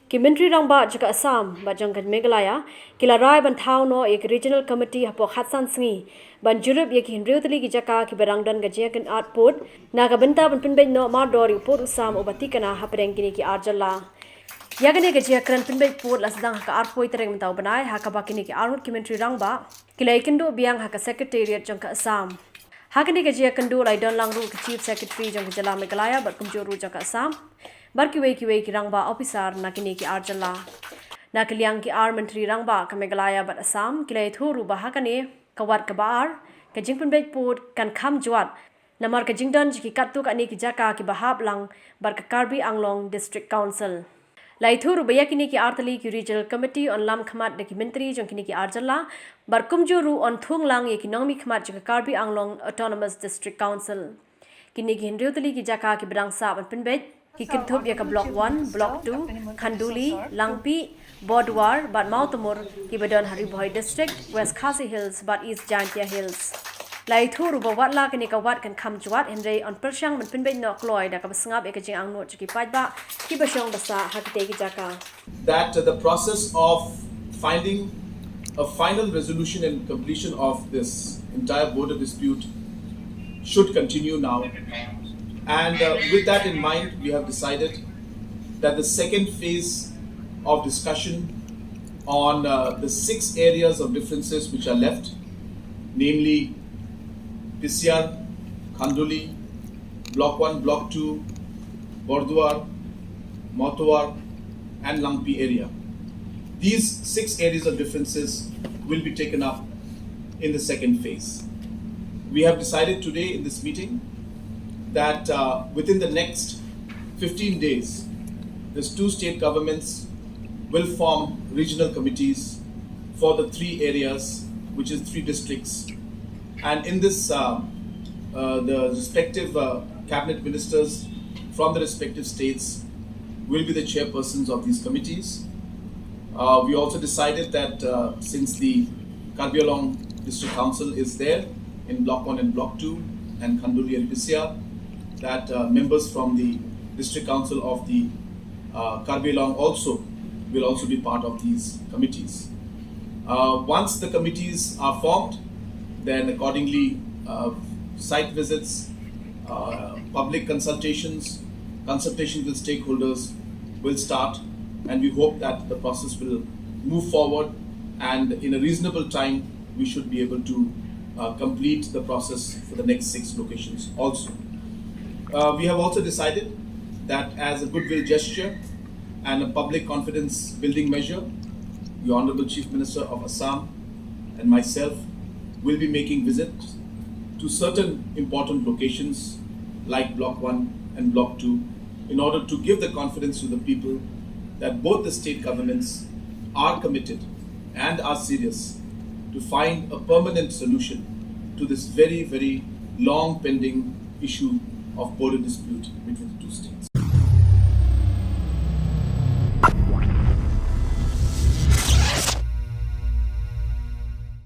Kimentri rangba Jaka ASSAM bajangkan MEGHALAYA kilarai ban Sdang Noh ek regional committee hapo khatsan sngi ban Jingjurip ek Tylli ki Jaka ki barangdan gajiakan art put naga benta ban Pynbeit Noh ma dori put usam obati kana HAPDENG kini ki arjalla yagane gajiakan Pynbeit Pud la Sdang ka art poi tereng mentau banai haka bakini ki arut Kimentri rangba kilai Kynduh biang haka secretariat jangka ASSAM hakani gajiakan do lai don langru ki chief secretary jangka jala MEGHALAYA bat kumjoru jangka ASSAM Barkiwe ki rangba officer nakini ki arjalla nakiliang ki ar menteri rangba ka MEGHALAYA bat ASSAM kilai thuru bahakane kawat kabar ka Pynbeit Pud kan kham juat namar ka jingdan ki katu ka ni ki Jaka ki bahab lang bar ka Karbi Anglong district council lai thuru bayakini ki Tylli ki regional committee on lam khamat de ki menteri jongkini ki arjalla bar kumjuru on thung lang ye ki nongmi khamat ka Karbi Anglong autonomous district council kini ki Tylli ki Jaka ki bidangsa ban Pynbeit ki Kynduh ya ka block 1 block 2 Khanduh Langpi Bodwar bat Mautamur ki badon Haribhoi district West Khasi Hills bat East Jantia Hills lai thuru ba watla kini ka wat kan kham juat henrei on persyang ban Pynbeit Noh kloi da ka basngap e ka jing ang no ki pajba ki basyong basa hakite ki Jaka that the process of finding a final resolution and completion of this entire border dispute should continue now. And with that in mind, we have decided that the second phase of discussion on the 6 areas of differences which are left, namely Pisyar, Khanduh, Block 1, Block 2, Bordwar, Motowar and Langpi area. These 6 areas of differences will be taken up in the second phase. We have decided today in this meeting that within the next 15 days, these 2 state governments will form regional committees for the 3 areas, which is 3 districts. And in this, the respective cabinet ministers from the respective states will be the chairpersons of these committees. We also decided that since the Karbi Anglong District Council is there in Block 1 and Block 2 and Khanduh and Pisyar, that members from the District Council of the Karbi Anglong will also be part of these committees. Once the committees are formed, then accordingly site visits, public consultations with stakeholders will start, and we hope that the process will move forward and in a reasonable time we should be able to complete the process for the next 6 locations also. We have also decided that as a goodwill gesture and a public confidence building measure, the Honorable Chief Minister of Assam and myself will be making visits to certain important locations like Block 1 and Block 2 in order to give the confidence to the people that both the state governments are committed and are serious to find a permanent solution to this very, very long pending issue of border dispute between the 2 states.